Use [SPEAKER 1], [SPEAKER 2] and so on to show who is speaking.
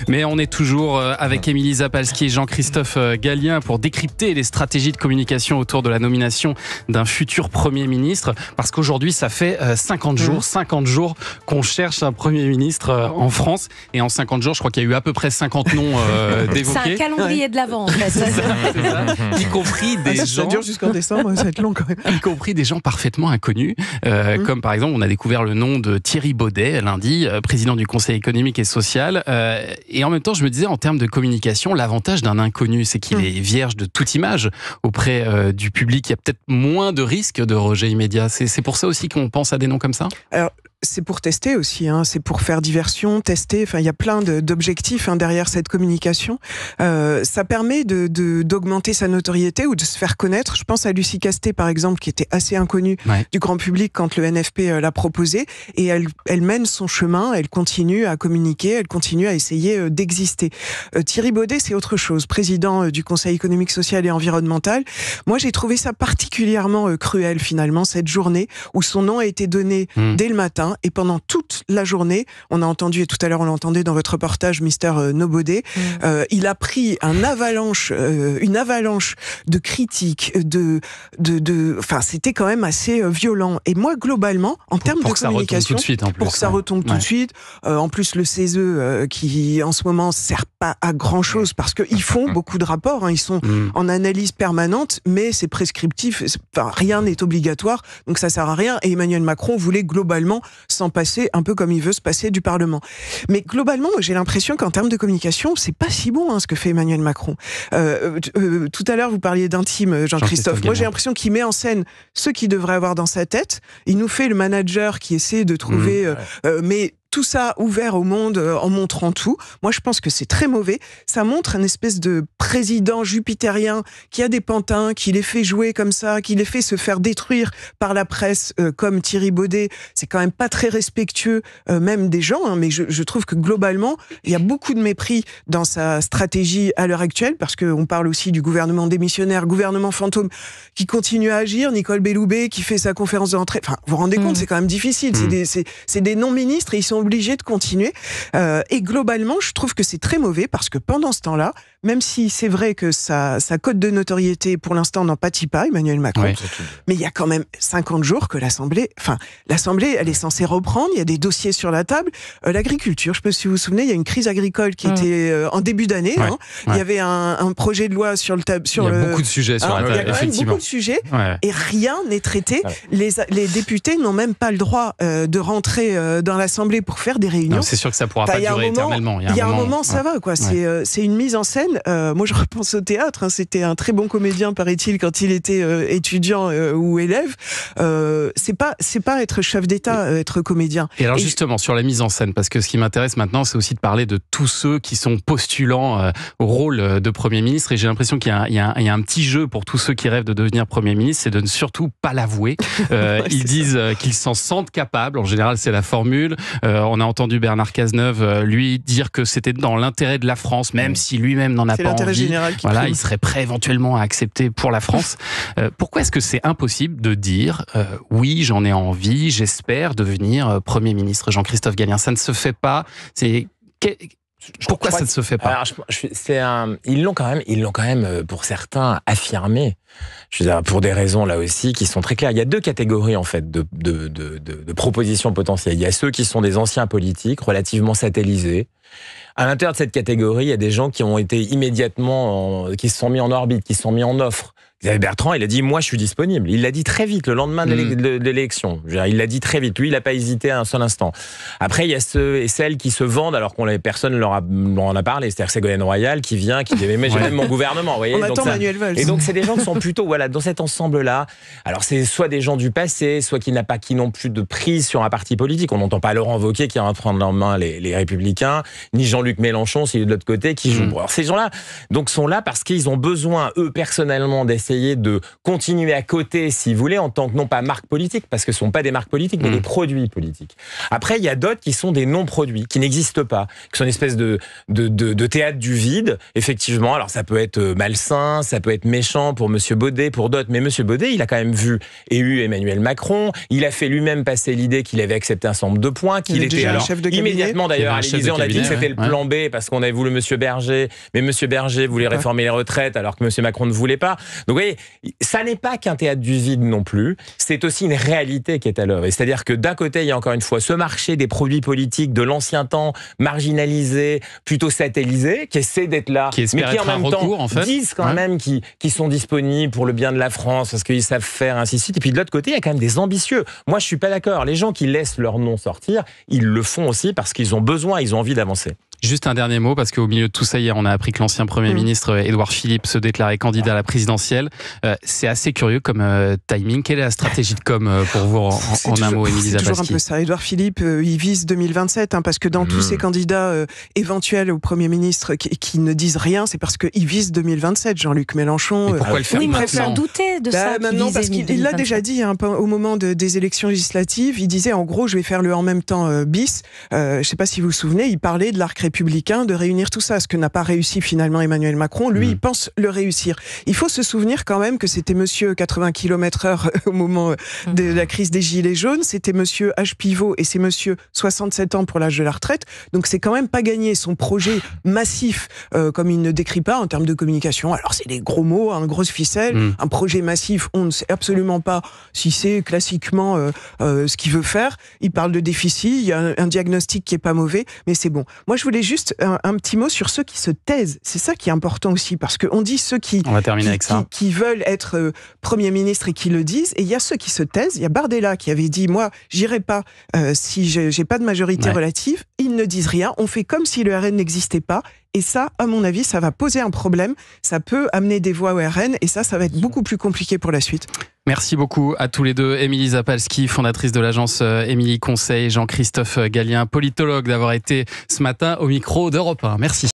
[SPEAKER 1] Mais on est toujours avec Émilie Zapalski et Jean-Christophe Gallien pour décrypter les stratégies de communication autour de la nomination d'un futur Premier ministre. Parce qu'aujourd'hui, ça fait 50 jours qu'on cherche un Premier ministre en France. Et en 50 jours, je crois qu'il y a eu à peu près 50 noms d'évoqués.
[SPEAKER 2] C'est un calendrier de l'Avent, en fait.
[SPEAKER 1] C'est ça. Y compris des gens...
[SPEAKER 3] Ça dure jusqu'en décembre, ça va être long quand même.
[SPEAKER 1] Y compris des gens parfaitement inconnus. Comme par exemple, on a découvert le nom de Thierry Baudet lundi, président du Conseil économique et social. Et en même temps, je me disais, en termes de communication, l'avantage d'un inconnu, c'est qu'il est vierge de toute image auprès du public. Il y a peut-être moins de risques de rejet immédiat. C'est pour ça aussi qu'on pense à des noms comme ça ?
[SPEAKER 3] Alors, c'est pour tester aussi, c'est pour faire diversion, tester. Enfin, il y a plein d'objectifs derrière cette communication. Ça permet d'augmenter sa notoriété ou de se faire connaître. Je pense à Lucie Casté, par exemple, qui était assez inconnue du grand public quand le NFP l'a proposée. Et elle mène son chemin, elle continue à communiquer, elle continue à essayer d'exister. Thierry Baudet, c'est autre chose. Président du Conseil économique, social et environnemental. Moi, j'ai trouvé ça particulièrement cruel, finalement, cette journée où son nom a été donné dès le matin. Et pendant toute la journée, on a entendu, et tout à l'heure on l'entendait dans votre reportage, Mister Nobody, il a pris une avalanche de critiques, enfin c'était quand même assez violent. Et moi globalement, en termes de communication, pour que ça retombe tout de suite, en plus le CESE qui en ce moment sert pas à grand chose parce qu'ils font beaucoup de rapports, ils sont en analyse permanente, mais c'est prescriptif, enfin rien n'est obligatoire, donc ça sert à rien. Et Emmanuel Macron voulait globalement s'en passer un peu comme il veut se passer du Parlement. Mais globalement, j'ai l'impression qu'en termes de communication, c'est pas si bon ce que fait Emmanuel Macron. Tout à l'heure, vous parliez d'intime, Jean-Christophe. Moi, j'ai l'impression qu'il met en scène ce qu'il devrait avoir dans sa tête. Il nous fait le manager qui essaie de trouver... mais tout ça ouvert au monde en montrant tout. Moi, je pense que c'est très mauvais. Ça montre une espèce de président jupitérien qui a des pantins, qui les fait jouer comme ça, qui les fait se faire détruire par la presse comme Thierry Baudet. C'est quand même pas très respectueux même des gens, mais je trouve que globalement, il y a beaucoup de mépris dans sa stratégie à l'heure actuelle, parce qu'on parle aussi du gouvernement démissionnaire, gouvernement fantôme, qui continue à agir, Nicole Belloubet qui fait sa conférence de rentrée. Enfin, vous vous rendez compte, c'est quand même difficile. C'est des non-ministres et ils sont obligés de continuer. Et globalement, je trouve que c'est très mauvais parce que pendant ce temps-là, même si c'est vrai que sa cote de notoriété, pour l'instant, n'en pâtit pas, Emmanuel Macron, mais il y a quand même 50 jours que l'Assemblée, elle est censée reprendre, il y a des dossiers sur la table. L'agriculture, je ne sais pas si vous vous souvenez, il y a une crise agricole qui était en début d'année. Il y avait un projet de loi sur le table.
[SPEAKER 1] Il y a beaucoup de sujets sur la table,
[SPEAKER 3] il y a quand même beaucoup de sujets et rien n'est traité. Les députés n'ont même pas le droit de rentrer dans l'Assemblée pour faire des réunions.
[SPEAKER 1] C'est sûr que ça ne pourra pas durer éternellement.
[SPEAKER 3] Il y a un moment, ça va, quoi. C'est une mise en scène. Moi, je repense au théâtre. C'était un très bon comédien, paraît-il, quand il était étudiant ou élève. C'est pas être chef d'État, être comédien.
[SPEAKER 1] Et alors, justement, sur la mise en scène, parce que ce qui m'intéresse maintenant, c'est aussi de parler de tous ceux qui sont postulants au rôle de Premier ministre. Et j'ai l'impression qu'il y a un petit jeu pour tous ceux qui rêvent de devenir Premier ministre, c'est de ne surtout pas l'avouer. Ils disent qu'ils s'en sentent capables. En général, c'est la formule. On a entendu Bernard Cazeneuve, lui, dire que c'était dans l'intérêt de la France, même si lui-même n'en a pas envie.
[SPEAKER 3] Général qui prime.
[SPEAKER 1] Il serait prêt éventuellement à accepter pour la France. Pourquoi est-ce que c'est impossible de dire oui, j'en ai envie, j'espère devenir Premier ministre? Jean-Christophe Gallien, ça ne se fait pas. Pourquoi ça ne se fait pas?
[SPEAKER 4] Alors, ils l'ont quand même pour certains affirmé. Je veux dire, pour des raisons là aussi qui sont très claires. Il y a deux catégories en fait de propositions potentielles. Il y a ceux qui sont des anciens politiques relativement satellisés. À l'intérieur de cette catégorie, il y a des gens qui ont été immédiatement, qui se sont mis en orbite, qui se sont mis en offre. Xavier Bertrand, il a dit « moi je suis disponible ». Il l'a dit très vite, le lendemain de l'élection. Il l'a dit très vite, lui il n'a pas hésité un seul instant. Après il y a ceux et celles qui se vendent alors qu'on personne ne leur en a parlé. C'est-à-dire Ségolène Royal qui vient, qui dit « mais j'ai même mon gouvernement ». Vous voyez,
[SPEAKER 3] on attend Manuel Valls.
[SPEAKER 4] Et donc c'est des gens qui sont plutôt dans cet ensemble-là. Alors c'est soit des gens du passé, soit qui n'ont plus de prise sur un parti politique. On n'entend pas Laurent Wauquiez qui est en train de prendre en main les Républicains, ni Jean-Luc Mélenchon, s'il est de l'autre côté, qui joue. Alors ces gens-là donc sont là parce qu'ils ont besoin, eux personnellement, d'essayer essayer de continuer à coter, si vous voulez, en tant que non pas marque politique, parce que ce ne sont pas des marques politiques, mais des produits politiques. Après, il y a d'autres qui sont des non-produits, qui n'existent pas, qui sont une espèce de théâtre du vide, effectivement. Alors, ça peut être malsain, ça peut être méchant pour Monsieur Baudet, pour d'autres, mais Monsieur Baudet, il a quand même vu et eu Emmanuel Macron, il a fait lui-même passer l'idée qu'il avait accepté un certain nombre de points, qu'il était alors,
[SPEAKER 3] chef de cabinet.
[SPEAKER 4] Immédiatement d'ailleurs à l'Élysée, on a dit que c'était le plan B, parce qu'on avait voulu Monsieur Berger, mais Monsieur Berger voulait réformer les retraites, alors que Monsieur Macron ne voulait pas. Donc, vous voyez, ça n'est pas qu'un théâtre du vide non plus, c'est aussi une réalité qui est à l'œuvre. C'est-à-dire que d'un côté, il y a encore une fois ce marché des produits politiques de l'ancien temps, marginalisés, plutôt satellisés, qui essaient d'être là, mais qui en même temps disent quand même qu'ils sont disponibles pour le bien de la France, parce qu'ils savent faire, ainsi de suite. Et puis de l'autre côté, il y a quand même des ambitieux. Moi, je suis pas d'accord. Les gens qui laissent leur nom sortir, ils le font aussi parce qu'ils ont besoin, ils ont envie d'avancer.
[SPEAKER 1] Juste un dernier mot, parce qu'au milieu de tout ça, hier, on a appris que l'ancien Premier ministre Édouard Philippe se déclarait candidat à la présidentielle. C'est assez curieux comme timing. Quelle est la stratégie de com pour vous en un mot, Émilie Zapalski?
[SPEAKER 3] C'est toujours un peu ça. Édouard Philippe, il vise 2027, parce que dans tous ces candidats éventuels au Premier ministre qui ne disent rien, c'est parce qu'ils visent 2027. Jean-Luc Mélenchon...
[SPEAKER 1] Mais pourquoi le faire
[SPEAKER 2] maintenant?
[SPEAKER 1] maintenant?
[SPEAKER 2] On doutait de ça.
[SPEAKER 3] Maintenant, parce qu'il l'a déjà dit au moment des élections législatives. Il disait, en gros, je vais faire le en même temps bis. Je ne sais pas si vous vous souvenez, il parlait de l'arc républicain, de réunir tout ça, ce que n'a pas réussi finalement Emmanuel Macron. Lui, il pense le réussir. Il faut se souvenir quand même que c'était monsieur 80 km/h au moment de la crise des Gilets jaunes, c'était monsieur H pivot et c'est monsieur 67 ans pour l'âge de la retraite. Donc c'est quand même pas gagné. Son projet massif, comme il ne décrit pas en termes de communication, alors c'est des gros mots, grosse ficelle, un projet massif, on ne sait absolument pas si c'est classiquement ce qu'il veut faire. Il parle de déficit, il y a un diagnostic qui est pas mauvais, mais c'est bon. Moi je voulais juste un petit mot sur ceux qui se taisent. C'est ça qui est important aussi, parce qu'on dit ceux qui veulent être Premier ministre et qui le disent, et il y a ceux qui se taisent. Il y a Bardella qui avait dit, moi, j'irai pas si j'ai pas de majorité relative. Ils ne disent rien. On fait comme si le RN n'existait pas. Et ça, à mon avis, ça va poser un problème. Ça peut amener des voix au RN, et ça va être beaucoup plus compliqué pour la suite.
[SPEAKER 1] Merci beaucoup à tous les deux. Émilie Zapalski, fondatrice de l'agence Émilie Conseil, Jean-Christophe Gallien, politologue, d'avoir été ce matin au micro d'Europe 1. Merci.